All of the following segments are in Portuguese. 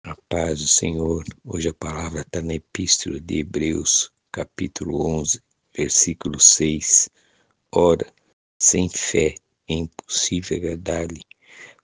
A paz do Senhor. Hoje a palavra está na Epístola de Hebreus, capítulo 11, versículo 6. Ora, sem fé é impossível agradar-lhe,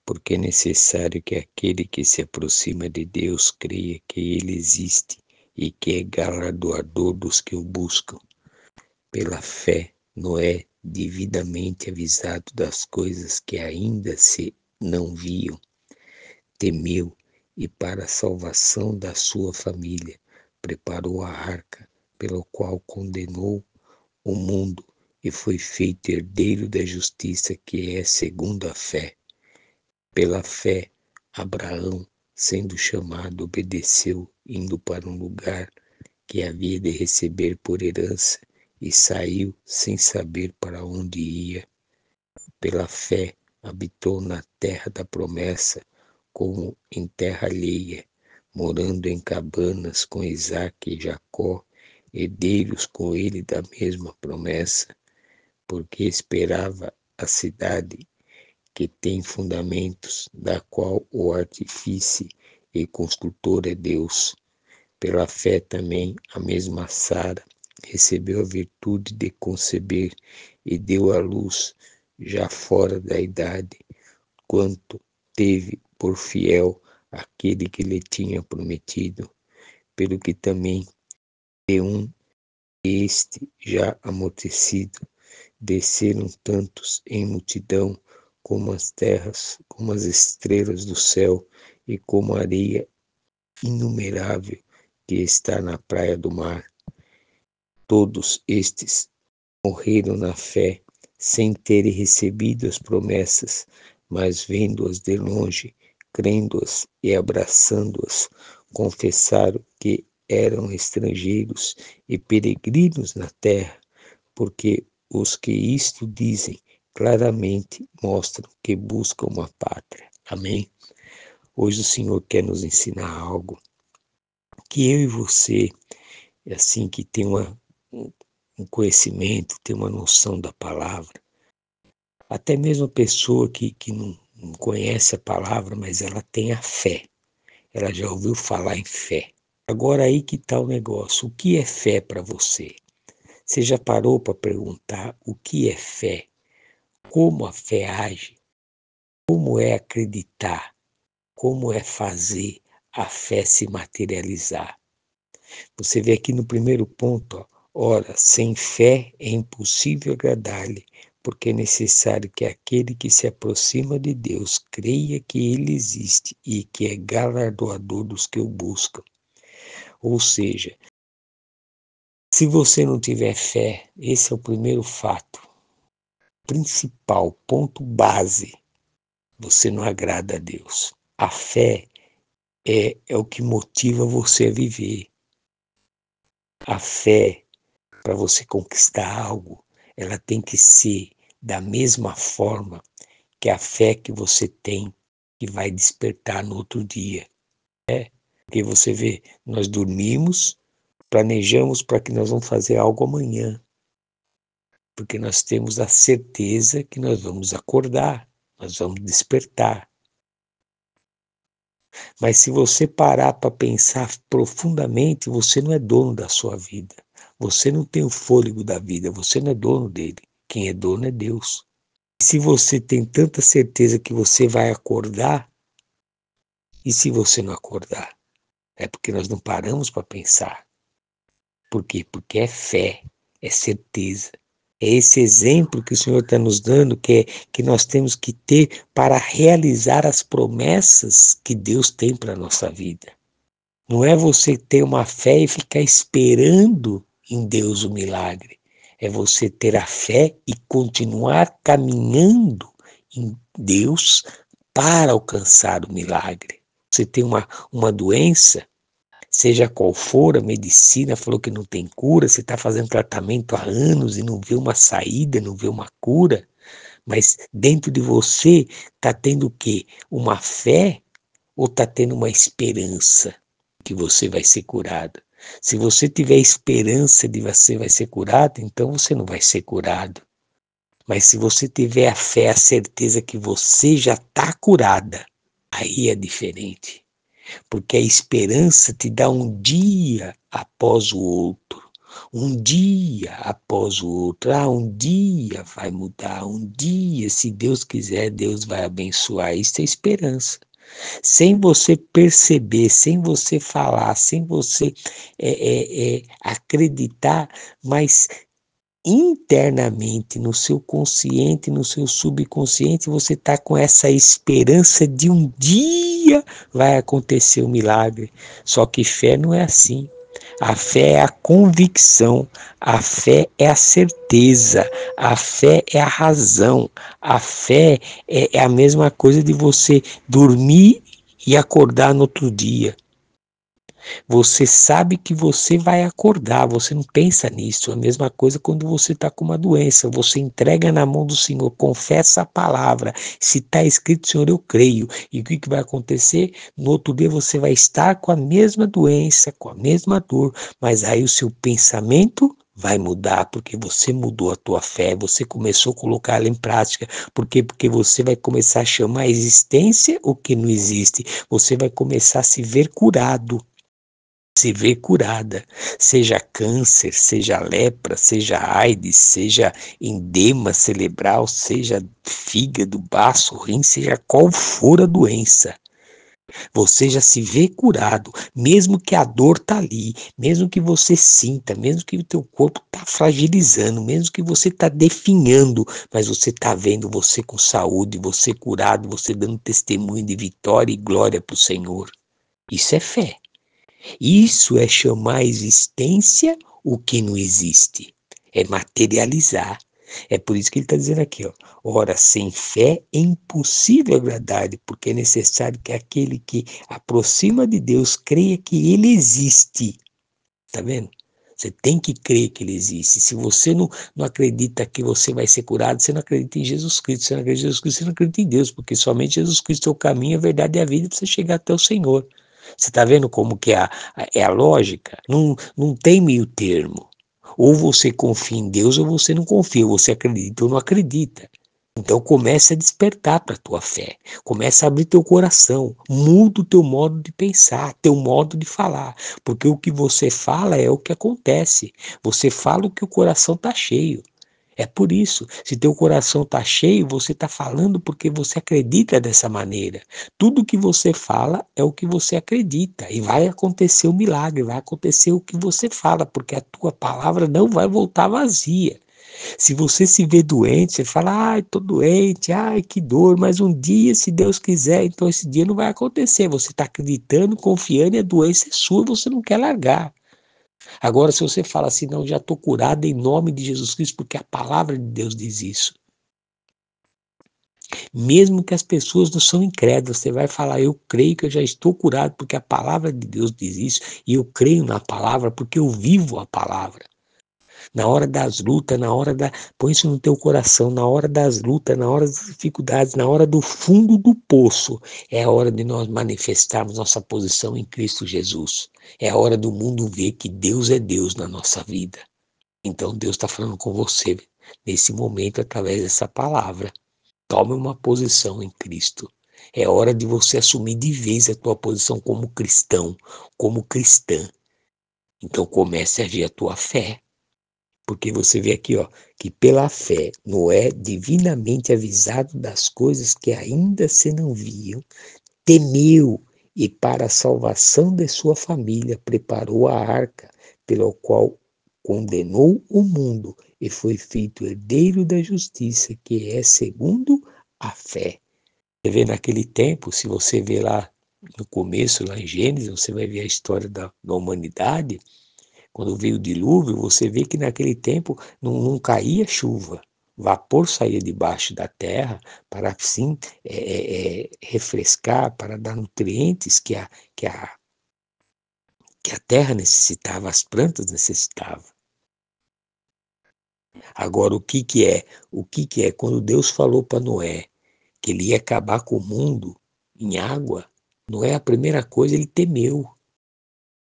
porque é necessário que aquele que se aproxima de Deus creia que ele existe e que é galardoador dos que o buscam. Pela fé, Noé, devidamente avisado das coisas que ainda se não viam, temeu e, para a salvação da sua família, preparou a arca, pelo qual condenou o mundo e foi feito herdeiro da justiça que é segundo a fé. Pela fé, Abraão, sendo chamado, obedeceu, indo para um lugar que havia de receber por herança, e saiu sem saber para onde ia. Pela fé, habitou na terra da promessa, como em terra alheia, morando em cabanas com Isaque e Jacó, herdeiros com ele da mesma promessa, porque esperava a cidade que tem fundamentos, da qual o artífice e construtor é Deus. Pela fé também a mesma Sara recebeu a virtude de conceber e deu à luz, já fora da idade, quanto teve por fiel aquele que lhe tinha prometido, pelo que também de um este já amortecido, desceram tantos em multidão como as terras, como as estrelas do céu e como a areia inumerável que está na praia do mar. Todos estes morreram na fé, sem terem recebido as promessas, mas vendo-as de longe, crendo-as e abraçando-as, confessaram que eram estrangeiros e peregrinos na terra, porque os que isto dizem claramente mostram que buscam uma pátria. Amém? Hoje o Senhor quer nos ensinar algo que eu e você, assim que tem um conhecimento, tem uma noção da palavra, até mesmo a pessoa que não conhece a palavra, mas ela tem a fé, ela já ouviu falar em fé. Agora aí que está o negócio, o que é fé para você? Você já parou para perguntar o que é fé? Como a fé age? Como é acreditar? Como é fazer a fé se materializar? Você vê aqui no primeiro ponto, ó, ora, sem fé é impossível agradar-lhe, porque é necessário que aquele que se aproxima de Deus creia que ele existe e que é galardoador dos que o buscam. Ou seja, se você não tiver fé, esse é o primeiro fato, principal, ponto base, você não agrada a Deus. A fé é o que motiva você a viver. A fé, para você conquistar algo, ela tem que ser da mesma forma que a fé que você tem, que vai despertar no outro dia. Porque você vê, nós dormimos, planejamos para que nós vamos fazer algo amanhã, porque nós temos a certeza que nós vamos acordar, nós vamos despertar. Mas se você parar para pensar profundamente, você não é dono da sua vida. Você não tem o fôlego da vida, você não é dono dele. Quem é dono é Deus. E se você tem tanta certeza que você vai acordar, e se você não acordar? É porque nós não paramos para pensar. Por quê? Porque é fé, é certeza. É esse exemplo que o Senhor está nos dando, que nós temos que ter para realizar as promessas que Deus tem para a nossa vida. Não é você ter uma fé e ficar esperando em Deus o milagre. É você ter a fé e continuar caminhando em Deus para alcançar o milagre. Você tem uma doença, seja qual for, a medicina falou que não tem cura, você está fazendo tratamento há anos e não vê uma saída, não vê uma cura, mas dentro de você está tendo o quê? Uma fé ou está tendo uma esperança que você vai ser curado? Se você tiver esperança de você vai ser curado, então você não vai ser curado. Mas se você tiver a fé, a certeza que você já está curada, aí é diferente. Porque a esperança te dá um dia após o outro. Um dia após o outro. Um dia vai mudar. Um dia, se Deus quiser, Deus vai abençoar. Isso é esperança. Sem você perceber, sem você falar, sem você acreditar, mas internamente, no seu consciente, no seu subconsciente, você está com essa esperança de um dia vai acontecer um milagre. Só que fé não é assim. A fé é a convicção, a fé é a certeza, a fé é a razão, a fé é a mesma coisa de você dormir e acordar no outro dia. Você sabe que você vai acordar, você não pensa nisso. É a mesma coisa quando você está com uma doença, você entrega na mão do Senhor, confessa a palavra. Se está escrito, Senhor, eu creio. E o que vai acontecer? No outro dia você vai estar com a mesma doença, com a mesma dor, mas aí o seu pensamento vai mudar, porque você mudou a tua fé, você começou a colocar ela em prática. Por quê? Porque você vai começar a chamar a existência o que não existe. Você vai começar a se ver curado. Se vê curada, seja câncer, seja lepra, seja AIDS, seja edema cerebral, seja fígado, baço, rim, seja qual for a doença. Você já se vê curado, mesmo que a dor tá ali, mesmo que você sinta, mesmo que o teu corpo tá fragilizando, mesmo que você tá definhando, mas você tá vendo você com saúde, você curado, você dando testemunho de vitória e glória para o Senhor. Isso é fé. Isso é chamar a existência o que não existe. É materializar. É por isso que ele está dizendo aqui, ó. Ora, sem fé é impossível agradar-lhe, porque é necessário que aquele que aproxima de Deus creia que ele existe. Tá vendo? Você tem que crer que ele existe. Se você não acredita que você vai ser curado, você não acredita em Jesus Cristo. Se você não acredita em Jesus Cristo, você não acredita em Deus, porque somente Jesus Cristo é o caminho, a verdade e a vida para você chegar até o Senhor. Você está vendo como que é a lógica? Não tem meio termo. Ou você confia em Deus ou você não confia. Ou você acredita ou não acredita. Então comece a despertar para a tua fé. Comece a abrir teu coração. Muda o teu modo de pensar, teu modo de falar. Porque o que você fala é o que acontece. Você fala o que o coração está cheio. É por isso, se teu coração está cheio, você está falando porque você acredita dessa maneira. Tudo que você fala é o que você acredita. E vai acontecer o milagre, vai acontecer o que você fala, porque a tua palavra não vai voltar vazia. Se você se vê doente, você fala, ai, tô doente, ai, que dor, mas um dia, se Deus quiser, então esse dia não vai acontecer. Você está acreditando, confiando e a doença é sua, você não quer largar. Agora, se você fala assim, não, já estou curado em nome de Jesus Cristo, porque a palavra de Deus diz isso. Mesmo que as pessoas não são incrédulas, você vai falar, eu creio que eu já estou curado, porque a palavra de Deus diz isso, e eu creio na palavra, porque eu vivo a palavra. Na hora das lutas, põe isso no teu coração, na hora das lutas, na hora das dificuldades, na hora do fundo do poço, é a hora de nós manifestarmos nossa posição em Cristo Jesus. É a hora do mundo ver que Deus é Deus na nossa vida. Então Deus está falando com você nesse momento através dessa palavra. Tome uma posição em Cristo. É hora de você assumir de vez a tua posição como cristão, como cristã. Então comece a agir a tua fé. Porque você vê aqui, ó, que pela fé Noé, divinamente avisado das coisas que ainda se não viam, temeu e para a salvação de sua família preparou a arca, pela qual condenou o mundo e foi feito herdeiro da justiça, que é segundo a fé. Você vê naquele tempo, se você vê lá no começo, lá em Gênesis, você vai ver a história da humanidade. Quando veio o dilúvio, você vê que naquele tempo não caía chuva. Vapor saía debaixo da terra para assim refrescar, para dar nutrientes que a terra necessitava, as plantas necessitavam. Agora, o que é? O que é? Quando Deus falou para Noé que ele ia acabar com o mundo em água, Noé, a primeira coisa, ele temeu.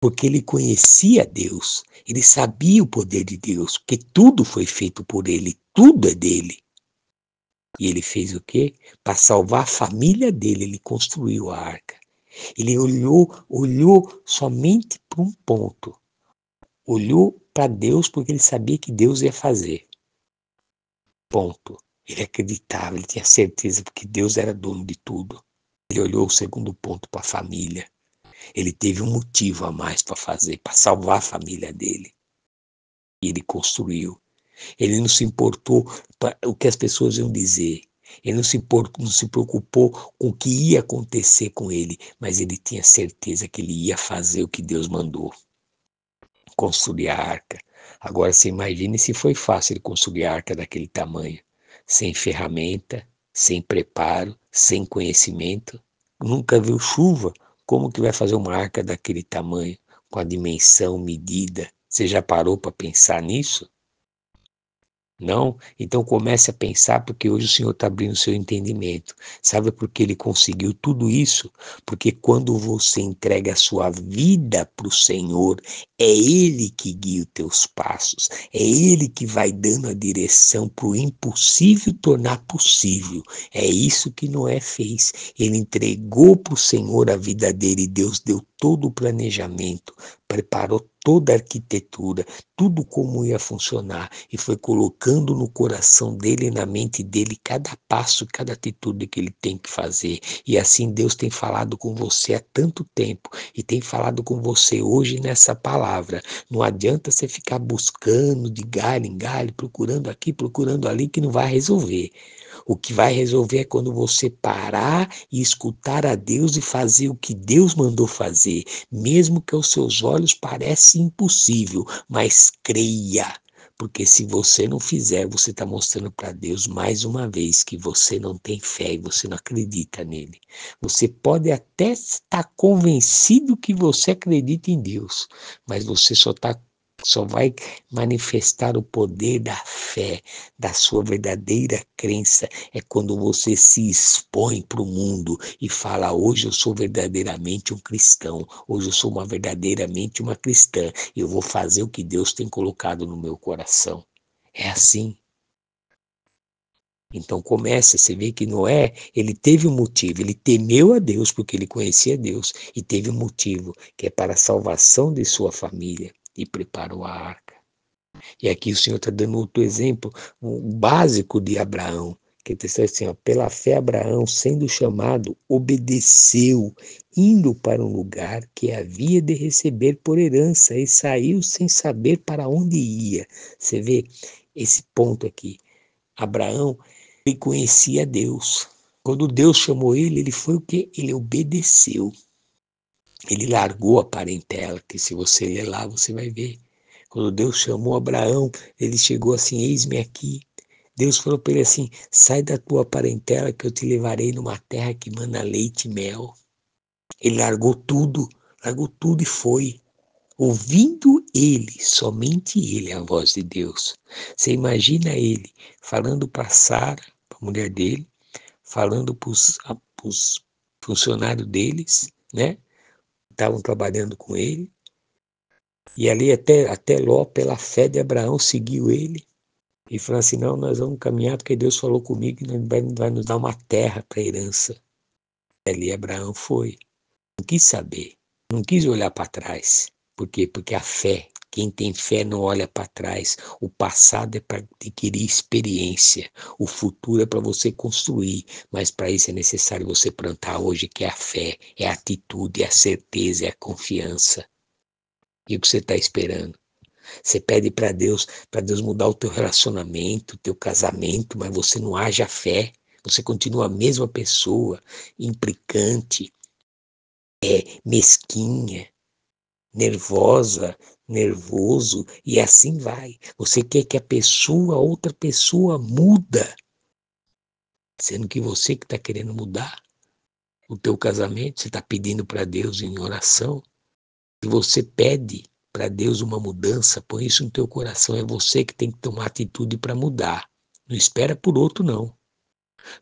Porque ele conhecia Deus, ele sabia o poder de Deus, porque tudo foi feito por ele, tudo é dele. E ele fez o quê? Para salvar a família dele, ele construiu a arca. Ele olhou somente para um ponto. Olhou para Deus porque ele sabia que Deus ia fazer. Ponto. Ele acreditava, ele tinha certeza porque Deus era dono de tudo. Ele olhou o segundo ponto para a família. Ele teve um motivo a mais para fazer, para salvar a família dele. E ele construiu. Ele não se importou com o que as pessoas iam dizer. Ele não se preocupou com o que ia acontecer com ele, mas ele tinha certeza que ele ia fazer o que Deus mandou. Construir a arca. Agora você imagine se foi fácil ele construir a arca daquele tamanho. Sem ferramenta, sem preparo, sem conhecimento. Nunca viu chuva. Como que vai fazer uma arca daquele tamanho? Com a dimensão, medida. Você já parou para pensar nisso? Não? Então comece a pensar, porque hoje o Senhor está abrindo o seu entendimento. Sabe por que ele conseguiu tudo isso? Porque quando você entrega a sua vida para o Senhor, é Ele que guia os teus passos, é Ele que vai dando a direção para o impossível tornar possível. É isso que Noé fez. Ele entregou para o Senhor a vida dele e Deus deu todo o planejamento, preparou toda a arquitetura, tudo como ia funcionar e foi colocando no coração dele e na mente dele cada passo, cada atitude que ele tem que fazer. E assim Deus tem falado com você há tanto tempo e tem falado com você hoje nessa palavra. Não adianta você ficar buscando de galho em galho, procurando aqui, procurando ali, que não vai resolver. O que vai resolver é quando você parar e escutar a Deus e fazer o que Deus mandou fazer, mesmo que aos seus olhos pareça impossível, mas creia. Porque se você não fizer, você está mostrando para Deus mais uma vez que você não tem fé e você não acredita nele. Você pode até estar convencido que você acredita em Deus, mas você só vai manifestar o poder da fé, da sua verdadeira crença, é quando você se expõe para o mundo e fala: hoje eu sou verdadeiramente um cristão, hoje eu sou verdadeiramente uma cristã, e eu vou fazer o que Deus tem colocado no meu coração. É assim. Então começa, você vê que Noé, ele teve um motivo, ele temeu a Deus porque ele conhecia Deus, e teve um motivo, que é para a salvação de sua família, e preparou a arca. E aqui o Senhor está dando outro exemplo, o básico de Abraão, que está assim, ó: pela fé Abraão, sendo chamado, obedeceu, indo para um lugar que havia de receber por herança, e saiu sem saber para onde ia. Você vê esse ponto aqui. Abraão, ele conhecia Deus. Quando Deus chamou ele, ele foi o quê? Ele obedeceu. Ele largou a parentela, que se você ler lá, você vai ver. Quando Deus chamou Abraão, ele chegou assim: eis-me aqui. Deus falou para ele assim: sai da tua parentela que eu te levarei numa terra que mana leite e mel. Ele largou tudo e foi. Ouvindo ele, somente ele, a voz de Deus. Você imagina ele falando para Sara, para a mulher dele, falando para os funcionários deles, né? Estavam trabalhando com ele. E ali até Ló, pela fé de Abraão, seguiu ele. E falou assim: não, nós vamos caminhar porque Deus falou comigo que vai nos dar uma terra para herança. E ali Abraão foi. Não quis saber, não quis olhar para trás. Por quê? Porque a fé, quem tem fé não olha para trás. O passado é para adquirir experiência. O futuro é para você construir. Mas para isso é necessário você plantar hoje, que é a fé, é a atitude, é a certeza, é a confiança. E o que você está esperando? Você pede para Deus mudar o teu relacionamento, o teu casamento, mas você não age a fé. Você continua a mesma pessoa, implicante, mesquinha, nervosa, nervoso, e assim vai. Você quer que outra pessoa muda, sendo que você que está querendo mudar o teu casamento, você está pedindo para Deus em oração. Se você pede para Deus uma mudança, põe isso no teu coração. É você que tem que tomar atitude para mudar. Não espera por outro, não.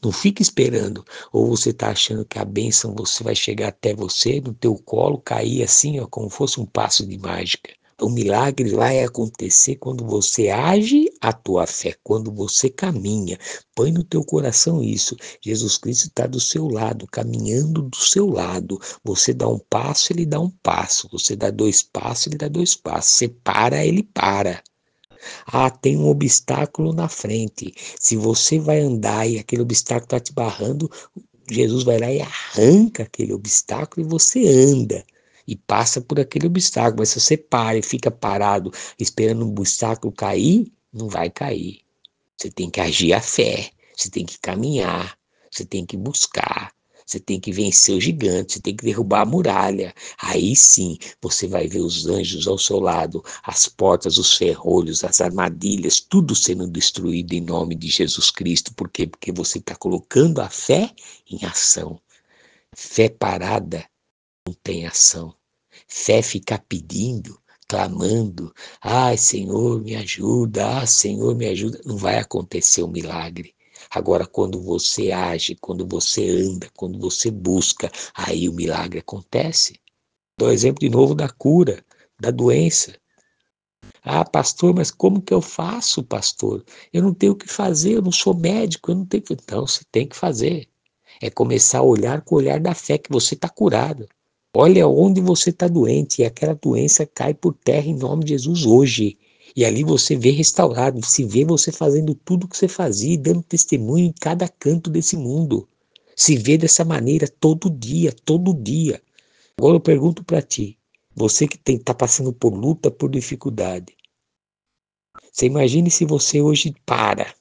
Não fica esperando. Ou você está achando que a bênção você vai chegar até você, no teu colo, cair assim, ó, como fosse um passo de mágica. O milagre vai acontecer quando você age a tua fé, quando você caminha. Põe no teu coração isso. Jesus Cristo está do seu lado, caminhando do seu lado. Você dá um passo, ele dá um passo. Você dá 2 passos, ele dá 2 passos. Você para, ele para. Ah, tem um obstáculo na frente. Se você vai andar e aquele obstáculo está te barrando, Jesus vai lá e arranca aquele obstáculo e você anda e passa por aquele obstáculo. Mas se você para e fica parado esperando o obstáculo cair, não vai cair. Você tem que agir a fé, você tem que caminhar, você tem que buscar, você tem que vencer o gigante, você tem que derrubar a muralha. Aí sim você vai ver os anjos ao seu lado, as portas, os ferrolhos, as armadilhas, tudo sendo destruído em nome de Jesus Cristo. Por quê? Porque você está colocando a fé em ação. Fé parada não tem ação. Fé ficar pedindo, clamando, ai Senhor me ajuda, ah Senhor me ajuda, não vai acontecer o milagre. Agora quando você age, quando você anda, quando você busca, aí o milagre acontece. Dou exemplo de novo da cura, da doença. Ah, pastor, mas como que eu faço, pastor? Eu não tenho o que fazer, eu não sou médico, eu não tenho que... Então, você tem que fazer. É começar a olhar com o olhar da fé que você está curado. Olha onde você está doente e aquela doença cai por terra em nome de Jesus hoje. E ali você vê restaurado, se vê você fazendo tudo o que você fazia e dando testemunho em cada canto desse mundo. Se vê dessa maneira todo dia, todo dia. Agora eu pergunto para ti, você que está passando por luta, por dificuldade. Você imagine se você hoje para,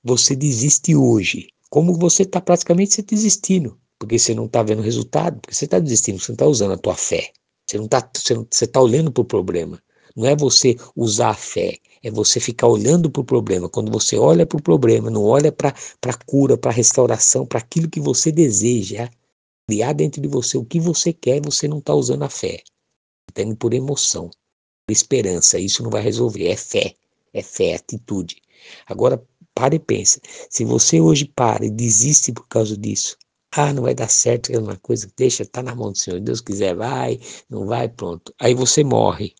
você desiste hoje. Como você está praticamente se desistindo, porque você não está vendo resultado, porque você está desistindo, você não está usando a tua fé. Você tá olhando para o problema. Não é você usar a fé, é você ficar olhando para o problema. Quando você olha para o problema, não olha para a cura, para a restauração, para aquilo que você deseja, criar dentro de você o que você quer, você não está usando a fé. Está indo por emoção, por esperança. Isso não vai resolver. É fé, é atitude. Agora, para e pensa. Se você hoje para e desiste por causa disso, ah, não vai dar certo, é uma coisa, deixa, tá na mão do Senhor. Deus quiser, vai, não vai, pronto. Aí você morre.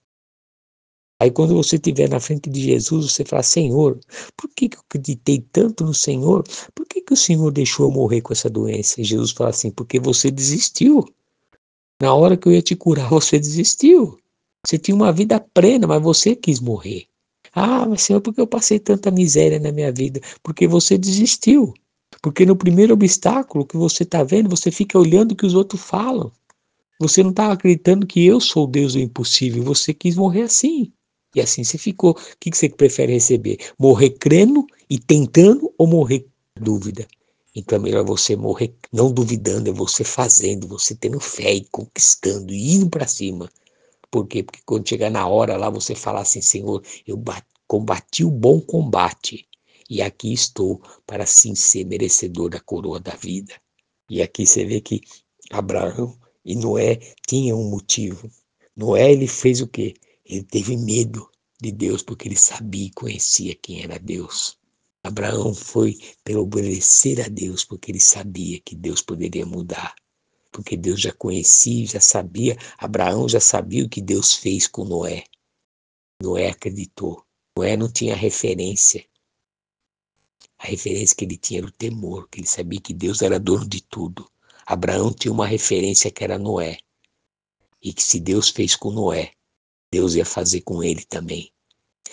Aí quando você estiver na frente de Jesus, você fala, Senhor, por que eu acreditei tanto no Senhor? Por que o Senhor deixou eu morrer com essa doença? E Jesus fala assim, porque você desistiu. Na hora que eu ia te curar, você desistiu. Você tinha uma vida plena, mas você quis morrer. Ah, mas Senhor, por que eu passei tanta miséria na minha vida? Porque você desistiu. Porque no primeiro obstáculo que você está vendo, você fica olhando o que os outros falam. Você não estava acreditando que eu sou o Deus do impossível. Você quis morrer assim. E assim você ficou. O que você prefere receber? Morrer crendo e tentando ou morrer com dúvida? Então é melhor você morrer não duvidando, é você fazendo, você tendo fé e conquistando, e indo para cima. Por quê? Porque quando chegar na hora lá, você falar assim, Senhor, eu combati o bom combate, e aqui estou para sim ser merecedor da coroa da vida. E aqui você vê que Abraão e Noé tinham um motivo. Noé, ele fez o quê? Ele teve medo de Deus, porque ele sabia e conhecia quem era Deus. Abraão foi pelo obedecer a Deus, porque ele sabia que Deus poderia mudar. Porque Deus já conhecia, já sabia, Abraão já sabia o que Deus fez com Noé. Noé acreditou. Noé não tinha referência. A referência que ele tinha era o temor, que ele sabia que Deus era dono de tudo. Abraão tinha uma referência que era Noé. E que se Deus fez com Noé, Deus ia fazer com ele também.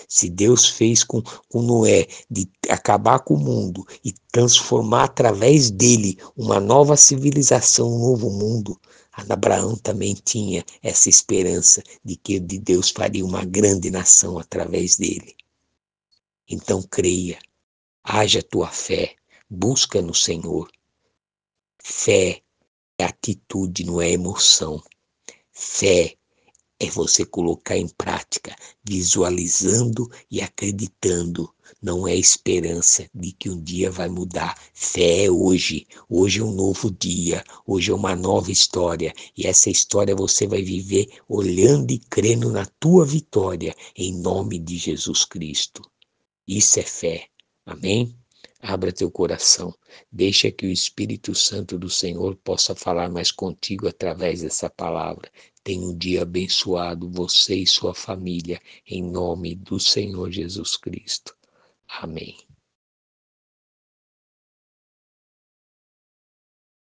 Se Deus fez com Noé de acabar com o mundo e transformar através dele uma nova civilização, um novo mundo, Abraão também tinha essa esperança de que Deus faria uma grande nação através dele. Então creia, haja a tua fé, busca no Senhor. Fé é atitude, não é emoção. Fé é você colocar em prática, visualizando e acreditando. Não é esperança de que um dia vai mudar. Fé é hoje. Hoje é um novo dia. Hoje é uma nova história. E essa história você vai viver olhando e crendo na tua vitória, em nome de Jesus Cristo. Isso é fé. Amém? Abra teu coração. Deixa que o Espírito Santo do Senhor possa falar mais contigo através dessa palavra. Tenha um dia abençoado, você e sua família, em nome do Senhor Jesus Cristo. Amém.